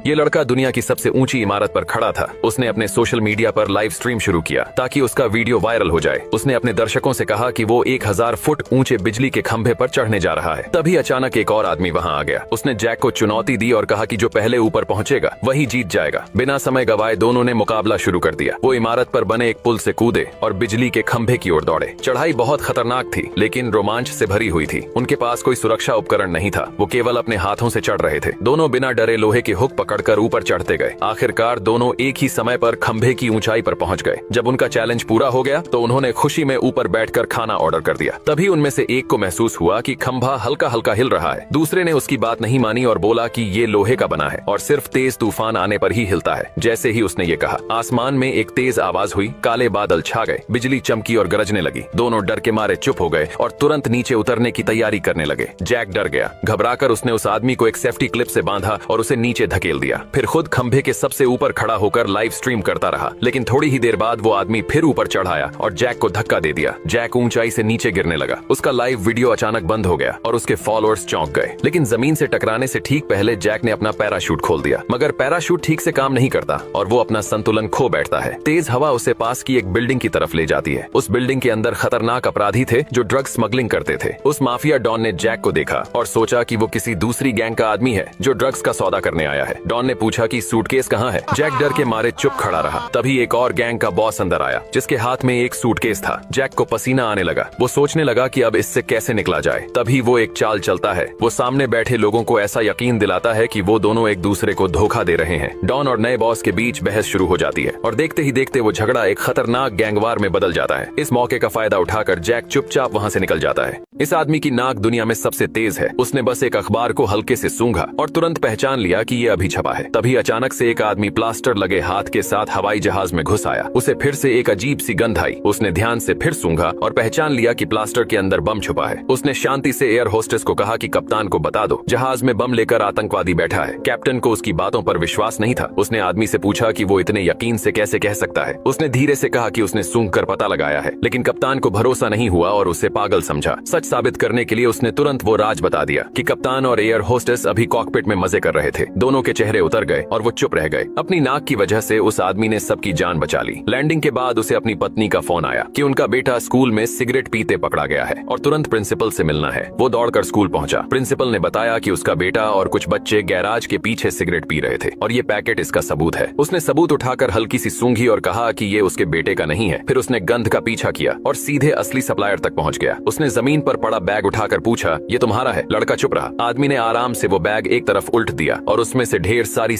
ये लड़का दुनिया की सबसे ऊंची इमारत पर खड़ा था। उसने अपने सोशल मीडिया पर लाइव स्ट्रीम शुरू किया ताकि उसका वीडियो वायरल हो जाए। उसने अपने दर्शकों से कहा कि वो 1000 फुट ऊंचे बिजली के खंभे पर चढ़ने जा रहा है। तभी अचानक एक और आदमी वहां आ गया। उसने जैक को चुनौती दी और कहा कि जो पहले ऊपर पहुंचेगा वही जीत जाएगा। बिना समय गवाए दोनों ने मुकाबला शुरू कर दिया। वो इमारत पर बने एक पुल से कूदे और बिजली के खंभे की ओर दौड़े। चढ़ाई बहुत खतरनाक थी, लेकिन रोमांच से भरी हुई थी। उनके पास कोई सुरक्षा उपकरण नहीं था। वो केवल अपने हाथों से चढ़ रहे थे। दोनों बिना डरे लोहे की हुक पकड़कर ऊपर चढ़ते गए। आखिरकार दोनों एक ही समय पर खंभे की ऊंचाई पर पहुंच गए। जब उनका चैलेंज पूरा हो गया तो उन्होंने खुशी में ऊपर बैठकर खाना ऑर्डर कर दिया। तभी उनमें से एक को महसूस हुआ कि खंभा हल्का हल्का हिल रहा है। दूसरे ने उसकी बात नहीं मानी और बोला कि ये लोहे का बना है और सिर्फ तेज तूफान आने पर ही हिलता है। जैसे ही उसने ये कहा, आसमान में एक तेज आवाज हुई, काले बादल छा गए, बिजली चमकी और गरजने लगी। दोनों डर के मारे चुप हो गए और तुरंत नीचे उतरने की तैयारी करने लगे। जैक डर गया। घबराकर उसने उस आदमी को एक सेफ्टी क्लिप से बांधा और उसे नीचे धकेल दिया। फिर खुद खंभे के सबसे ऊपर खड़ा होकर लाइव स्ट्रीम करता रहा। लेकिन थोड़ी ही देर बाद वो आदमी फिर ऊपर चढ़ आया और जैक को धक्का दे दिया। जैक ऊंचाई से नीचे गिरने लगा। उसका लाइव वीडियो अचानक बंद हो गया और उसके फॉलोअर्स चौंक गए। लेकिन जमीन से टकराने से ठीक पहले जैक ने अपना पैराशूट खोल दिया, मगर पैराशूट ठीक से काम नहीं करता और वो अपना संतुलन खो बैठता है। तेज हवा उसे पास की एक बिल्डिंग की तरफ ले जाती है। उस बिल्डिंग के अंदर खतरनाक अपराधी थे जो ड्रग स्मगलिंग करते थे। उस माफिया डॉन ने जैक को देखा और सोचा कि वो किसी दूसरी गैंग का आदमी है जो ड्रग्स का सौदा करने आया है। डॉन ने पूछा कि सूटकेस कहाँ है। जैक डर के मारे चुप खड़ा रहा। तभी एक और गैंग का बॉस अंदर आया जिसके हाथ में एक सूटकेस था। जैक को पसीना आने लगा। वो सोचने लगा कि अब इससे कैसे निकला जाए। तभी वो एक चाल चलता है। वो सामने बैठे लोगों को ऐसा यकीन दिलाता है कि वो दोनों एक दूसरे को धोखा दे रहे हैं। डॉन और नए बॉस के बीच बहस शुरू हो जाती है और देखते ही देखते वो झगड़ा एक खतरनाक गैंगवार में बदल जाता है। इस मौके का फायदा उठाकर जैक चुपचाप वहां से निकल जाता है। इस आदमी की नाक दुनिया में सबसे तेज है। उसने बस एक अखबार को हल्के से सूंघा और तुरंत पहचान लिया कि ये अभी छपा है। तभी अचानक से एक आदमी प्लास्टर लगे हाथ के साथ हवाई जहाज में घुस आया। उसे फिर से एक अजीब सी गंध आई। उसने ध्यान से फिर सूंघा और पहचान लिया कि प्लास्टर के अंदर बम छुपा है। उसने शांति से एयर होस्टेस को कहा कि कप्तान को बता दो, जहाज में बम लेकर आतंकवादी बैठा है। कैप्टन को उसकी बातों पर विश्वास नहीं था। उसने आदमी से पूछा कि वो इतने यकीन से कैसे कह सकता है। उसने धीरे से कहा कि उसने सूंघ कर पता लगाया है, लेकिन कप्तान को भरोसा नहीं हुआ और उसे पागल समझा। सच साबित करने के लिए उसने तुरंत वो राज बता दिया कि कप्तान और एयर होस्टेस अभी कॉकपिट में मजे कर रहे थे। दोनों के चेहरे उतर गए और वो चुप रह गए। अपनी नाक की वजह से उस आदमी ने सबकी जान बचा ली। लैंडिंग के बाद उसे अपनी पत्नी का फोन आया कि उनका बेटा स्कूल में सिगरेट पीते पकड़ा गया है और तुरंत प्रिंसिपल से मिलना है। वो दौड़कर स्कूल पहुंचा। प्रिंसिपल ने बताया कि उसका बेटा और कुछ बच्चे गैराज के पीछे सिगरेट पी रहे थे और ये पैकेट इसका सबूत है। उसने सबूत उठाकर हल्की सी सूंघी और कहा कि ये उसके बेटे का नहीं है। फिर उसने गंध का पीछा किया और सीधे असली सप्लायर तक पहुंच गया। उसने जमीन पर पड़ा बैग उठाकर पूछा, ये तुम्हारा है? लड़का चुप रहा। आदमी ने आराम से वो बैग एक तरफ उल्ट दिया और उसमें से ढेर सारी